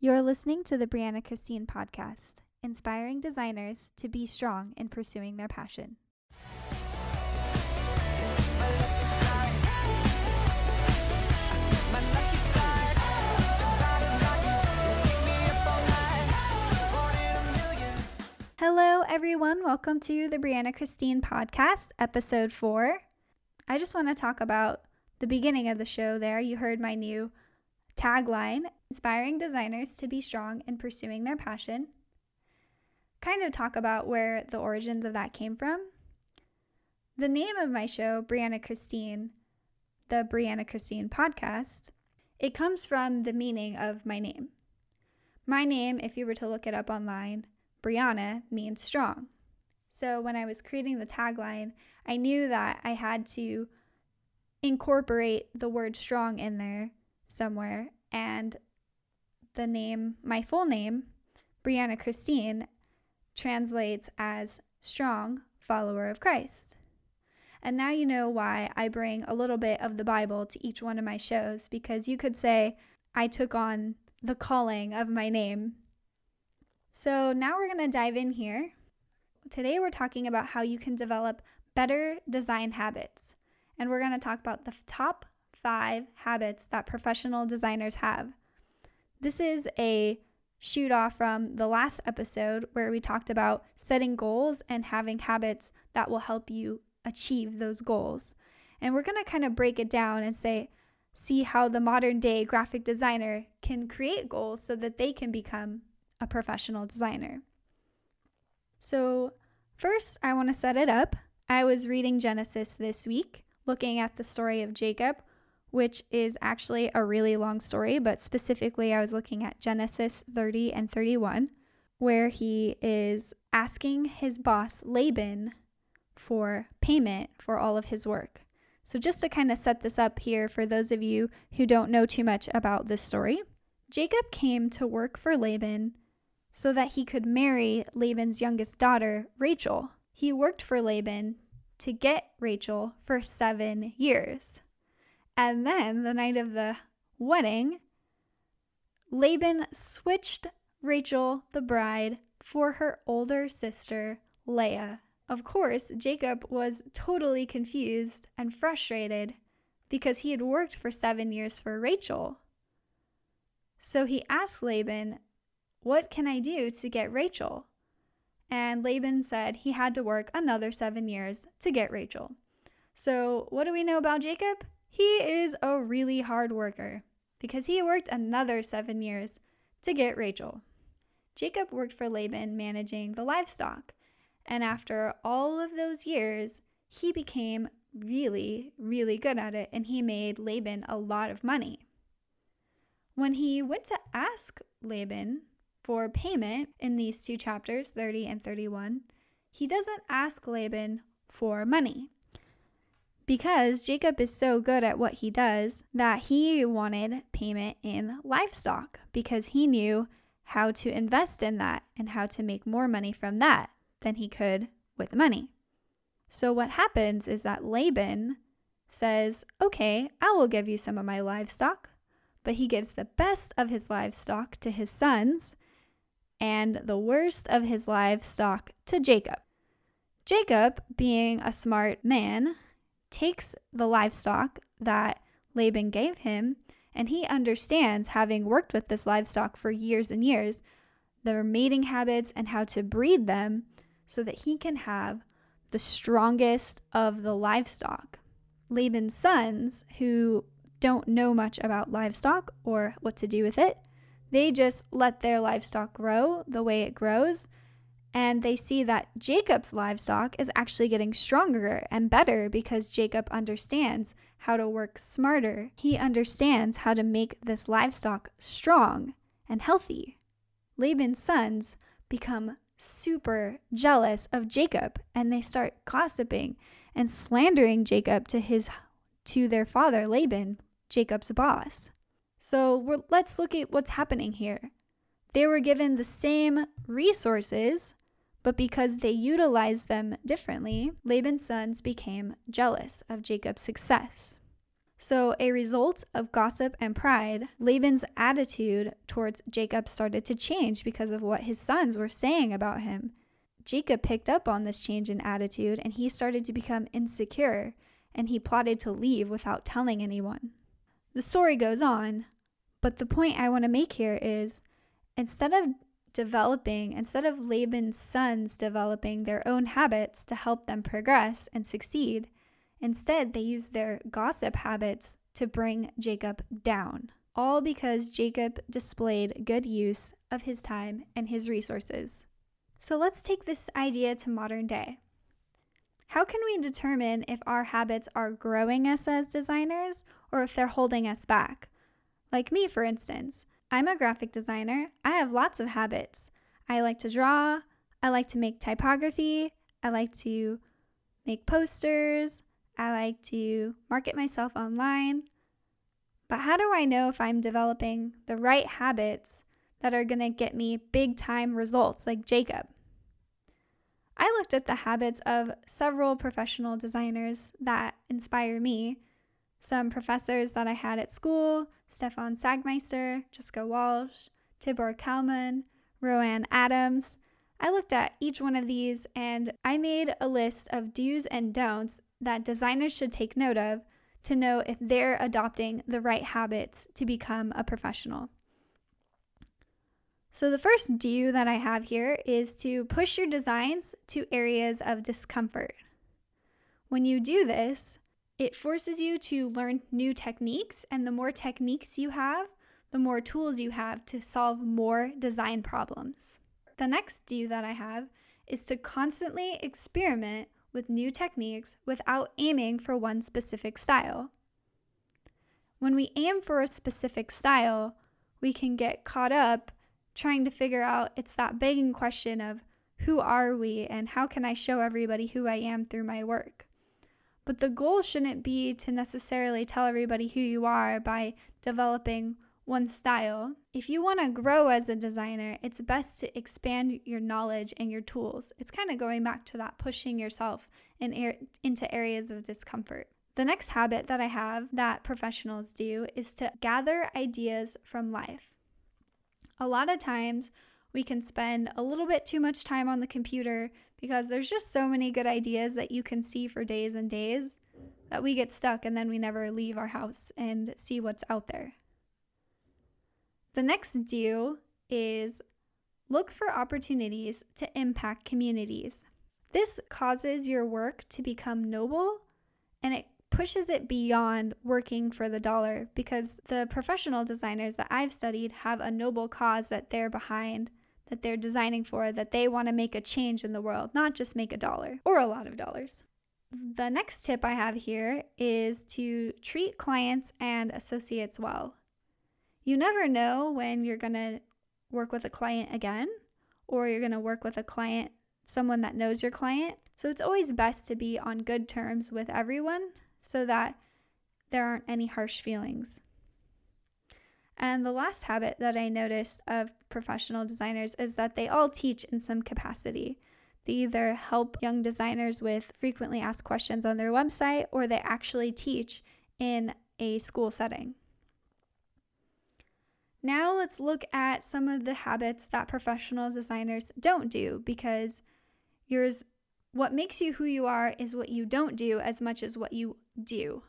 You're listening to the Brianna Christine podcast, inspiring designers to be strong in pursuing their passion. Hello, everyone. Welcome to the Brianna Christine podcast, episode 4. I just want to talk about the beginning of the show there. You heard my new tagline, inspiring designers to be strong in pursuing their passion. Kind of talk about where the origins of that came from. The name of my show, Brianna Christine, the Brianna Christine podcast, it comes from the meaning of my name. My name, if you were to look it up online, Brianna means strong. So when I was creating the tagline, I knew that I had to incorporate the word strong in there somewhere, and the name, my full name, Brianna Christine, translates as strong follower of Christ. And now you know why I bring a little bit of the Bible to each one of my shows, because you could say I took on the calling of my name. So now we're going to dive in here. Today we're talking about how you can develop better design habits. And we're going to talk about the top 5 habits that professional designers have. This is a shoot off from the last episode where we talked about setting goals and having habits that will help you achieve those goals. And we're going to kind of break it down and see how the modern day graphic designer can create goals so that they can become a professional designer. So first, I want to set it up. I was reading Genesis this week, looking at the story of Jacob, which is actually a really long story, but specifically I was looking at Genesis 30 and 31, where he is asking his boss Laban for payment for all of his work. So just to kind of set this up here for those of you who don't know too much about this story, Jacob came to work for Laban so that he could marry Laban's youngest daughter, Rachel. He worked for Laban to get Rachel for 7 years. And then the night of the wedding, Laban switched Rachel, the bride, for her older sister, Leah. Of course, Jacob was totally confused and frustrated because he had worked for 7 years for Rachel. So he asked Laban, "What can I do to get Rachel?" And Laban said he had to work another 7 years to get Rachel. So what do we know about Jacob? He is a really hard worker because he worked another 7 years to get Rachel. Jacob worked for Laban managing the livestock. And after all of those years, he became really, really good at it, and he made Laban a lot of money. When he went to ask Laban for payment in these 2 chapters, 30 and 31, he doesn't ask Laban for money because Jacob is so good at what he does that he wanted payment in livestock because he knew how to invest in that and how to make more money from that than he could with money. So what happens is that Laban says, "Okay, I will give you some of my livestock," but he gives the best of his livestock to his sons and the worst of his livestock to Jacob. Jacob, being a smart man, takes the livestock that Laban gave him, and he understands, having worked with this livestock for years and years, their mating habits and how to breed them so that he can have the strongest of the livestock. Laban's sons, who don't know much about livestock or what to do with it, they just let their livestock grow the way it grows, and they see that Jacob's livestock is actually getting stronger and better because Jacob understands how to work smarter. He understands how to make this livestock strong and healthy. Laban's sons become super jealous of Jacob, and they start gossiping and slandering Jacob to their father Laban, Jacob's boss. So let's look at what's happening here. They were given the same resources, but because they utilized them differently, Laban's sons became jealous of Jacob's success. So, a result of gossip and pride, Laban's attitude towards Jacob started to change because of what his sons were saying about him. Jacob picked up on this change in attitude and he started to become insecure, and he plotted to leave without telling anyone. The story goes on, but the point I want to make here is instead of Laban's sons developing their own habits to help them progress and succeed, instead they used their gossip habits to bring Jacob down, all because Jacob displayed good use of his time and his resources. So let's take this idea to modern day. How can we determine if our habits are growing us as designers or if they're holding us back? Like me, for instance. I'm a graphic designer. I have lots of habits. I like to draw. I like to make typography. I like to make posters. I like to market myself online. But how do I know if I'm developing the right habits that are going to get me big time results like Jacob? I looked at the habits of several professional designers that inspire me. Some professors that I had at school, Stefan Sagmeister, Jessica Walsh, Tibor Kalman, Roanne Adams. I looked at each one of these and I made a list of do's and don'ts that designers should take note of to know if they're adopting the right habits to become a professional. So the first do that I have here is to push your designs to areas of discomfort. When you do this, it forces you to learn new techniques, and the more techniques you have, the more tools you have to solve more design problems. The next do that I have is to constantly experiment with new techniques without aiming for one specific style. When we aim for a specific style, we can get caught up trying to figure out, it's that begging question of who are we and how can I show everybody who I am through my work? But the goal shouldn't be to necessarily tell everybody who you are by developing one style. If you want to grow as a designer, it's best to expand your knowledge and your tools. It's kind of going back to that pushing yourself into areas of discomfort. The next habit that I have that professionals do is to gather ideas from life. A lot of times we can spend a little bit too much time on the computer because there's just so many good ideas that you can see for days and days that we get stuck and then we never leave our house and see what's out there. The next do is look for opportunities to impact communities. This causes your work to become noble and it pushes it beyond working for the dollar because the professional designers that I've studied have a noble cause that they're behind, that they're designing for, that they want to make a change in the world, not just make a dollar or a lot of dollars. The next tip I have here is to treat clients and associates well. You never know when you're going to work with a client again, or you're going to work with a client, someone that knows your client. So it's always best to be on good terms with everyone so that there aren't any harsh feelings. And the last habit that I noticed of professional designers is that they all teach in some capacity. They either help young designers with frequently asked questions on their website, or they actually teach in a school setting. Now let's look at some of the habits that professional designers don't do, because what makes you who you are is what you don't do as much as what you do.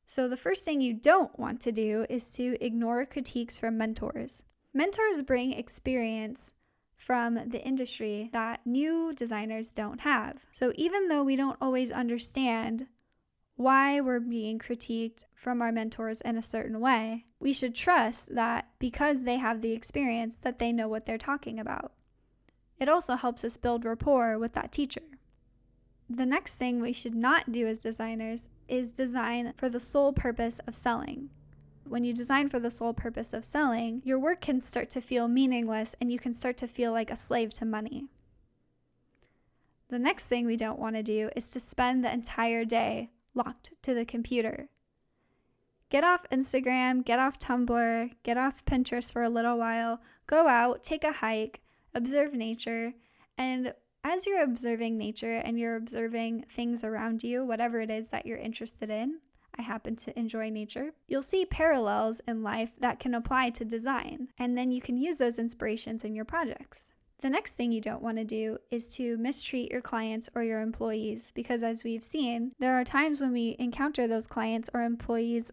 So the first thing you don't want to do is to ignore critiques from mentors. Mentors bring experience from the industry that new designers don't have. So even though we don't always understand why we're being critiqued from our mentors in a certain way, we should trust that because they have the experience that they know what they're talking about. It also helps us build rapport with that teacher. The next thing we should not do as designers is design for the sole purpose of selling. When you design for the sole purpose of selling, your work can start to feel meaningless and you can start to feel like a slave to money. The next thing we don't want to do is to spend the entire day locked to the computer. Get off Instagram, get off Tumblr, get off Pinterest for a little while, go out, take a hike, observe nature, and as you're observing nature and you're observing things around you, whatever it is that you're interested in, I happen to enjoy nature. You'll see parallels in life that can apply to design, and then you can use those inspirations in your projects. The next thing you don't want to do is to mistreat your clients or your employees, because as we've seen, there are times when we encounter those clients or employees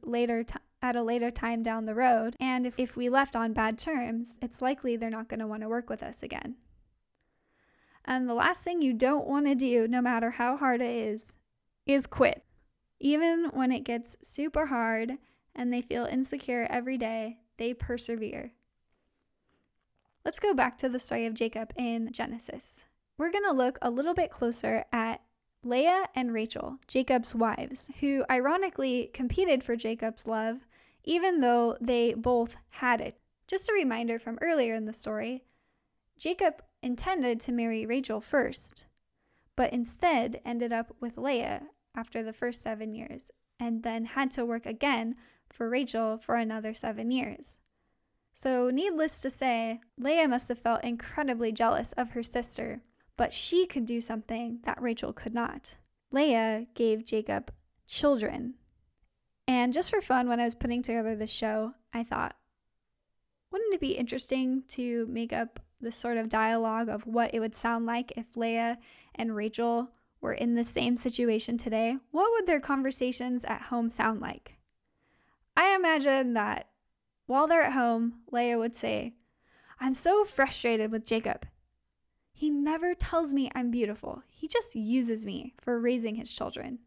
at a later time down the road, and if we left on bad terms, it's likely they're not going to want to work with us again. And the last thing you don't want to do, no matter how hard it is quit. Even when it gets super hard and they feel insecure every day, they persevere. Let's go back to the story of Jacob in Genesis. We're going to look a little bit closer at Leah and Rachel, Jacob's wives, who ironically competed for Jacob's love, even though they both had it. Just a reminder from earlier in the story, Jacob intended to marry Rachel first, but instead ended up with Leah after the first 7 years, and then had to work again for Rachel for another 7 years. So needless to say, Leah must have felt incredibly jealous of her sister, but she could do something that Rachel could not. Leah gave Jacob children. And just for fun, when I was putting together the show, I thought, wouldn't it be interesting to make up this sort of dialogue of what it would sound like if Leah and Rachel were in the same situation today? What would their conversations at home sound like? I imagine that while they're at home, Leah would say, "I'm so frustrated with Jacob. He never tells me I'm beautiful. He just uses me for raising his children."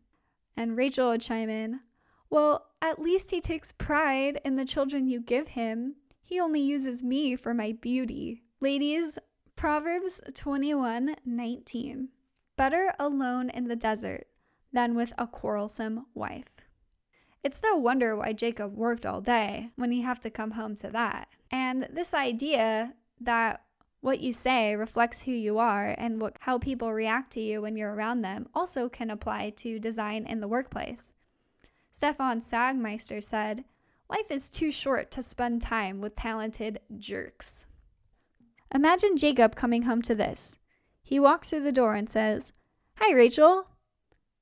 And Rachel would chime in, "Well, at least he takes pride in the children you give him. He only uses me for my beauty." Ladies, Proverbs 21:19. Better alone in the desert than with a quarrelsome wife. It's no wonder why Jacob worked all day when you have to come home to that. And this idea that what you say reflects who you are and how people react to you when you're around them also can apply to design in the workplace. Stefan Sagmeister said, "Life is too short to spend time with talented jerks." Imagine Jacob coming home to this. He walks through the door and says, "Hi, Rachel."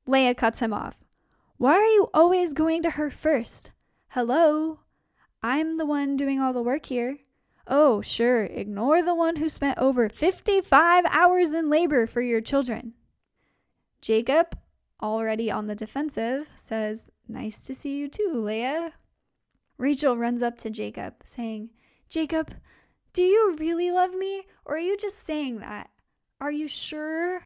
Leah cuts him off. "Why are you always going to her first? Hello? I'm the one doing all the work here." "Oh, sure, ignore the one who spent over 55 hours in labor for your children." Jacob, already on the defensive, says, "Nice to see you too, Leah." Rachel runs up to Jacob, saying, "Jacob, do you really love me, or are you just saying that? Are you sure?"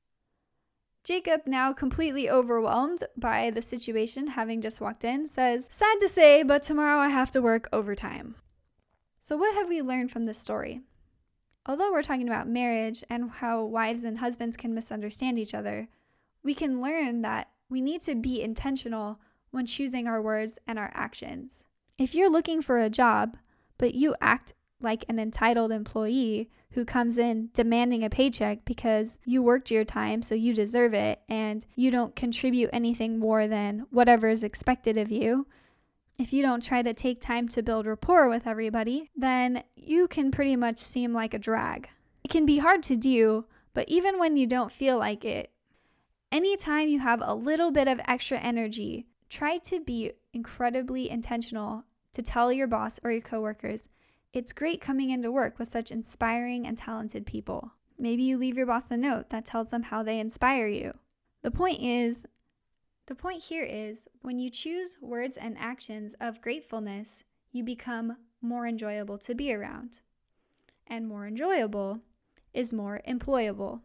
Jacob, now completely overwhelmed by the situation, having just walked in, says, "Sad to say, but tomorrow I have to work overtime." So what have we learned from this story? Although we're talking about marriage and how wives and husbands can misunderstand each other, we can learn that we need to be intentional when choosing our words and our actions. If you're looking for a job, but you act like an entitled employee who comes in demanding a paycheck because you worked your time so you deserve it and you don't contribute anything more than whatever is expected of you, if you don't try to take time to build rapport with everybody, then you can pretty much seem like a drag. It can be hard to do, but even when you don't feel like it, anytime you have a little bit of extra energy, try to be incredibly intentional to tell your boss or your coworkers, "It's great coming into work with such inspiring and talented people." Maybe you leave your boss a note that tells them how they inspire you. The point here is when you choose words and actions of gratefulness, you become more enjoyable to be around. And more enjoyable is more employable.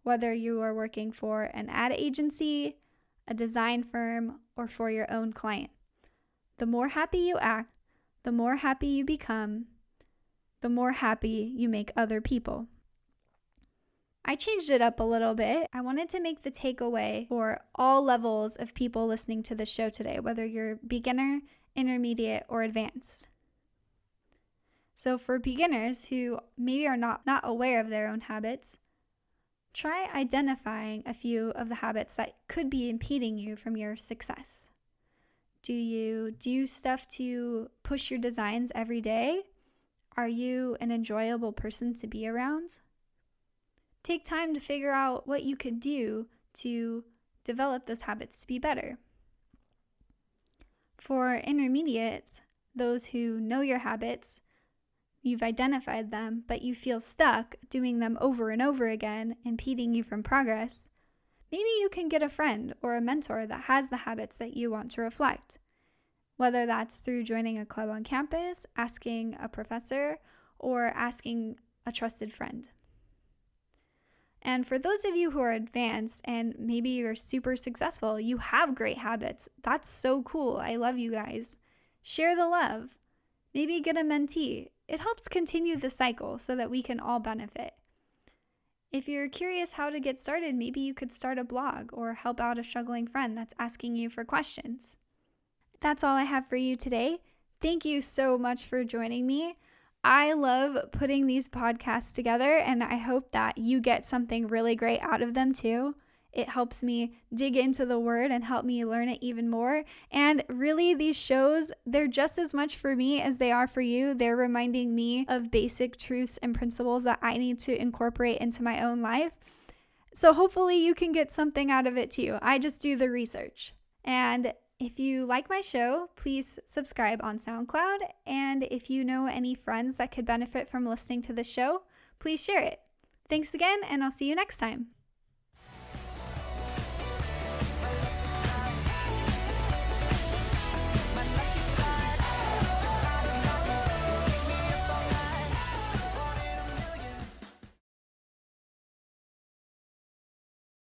Whether you are working for an ad agency, a design firm, or for your own client. The more happy you act, the more happy you become, the more happy you make other people. I changed it up a little bit. I wanted to make the takeaway for all levels of people listening to the show today, whether you're beginner, intermediate, or advanced. So for beginners who maybe are not aware of their own habits, try identifying a few of the habits that could be impeding you from your success. Do you do stuff to push your designs every day? Are you an enjoyable person to be around? Take time to figure out what you could do to develop those habits to be better. For intermediates, those who know your habits, you've identified them, but you feel stuck doing them over and over again, impeding you from progress, maybe you can get a friend or a mentor that has the habits that you want to reflect. Whether that's through joining a club on campus, asking a professor, or asking a trusted friend. And for those of you who are advanced and maybe you're super successful, you have great habits. That's so cool. I love you guys. Share the love. Maybe get a mentee. It helps continue the cycle so that we can all benefit. If you're curious how to get started, maybe you could start a blog or help out a struggling friend that's asking you for questions. That's all I have for you today. Thank you so much for joining me. I love putting these podcasts together, and I hope that you get something really great out of them too. It helps me dig into the word and help me learn it even more. And really, these shows, they're just as much for me as they are for you. They're reminding me of basic truths and principles that I need to incorporate into my own life. So hopefully you can get something out of it too. I just do the research. And if you like my show, please subscribe on SoundCloud. And if you know any friends that could benefit from listening to the show, please share it. Thanks again, and I'll see you next time.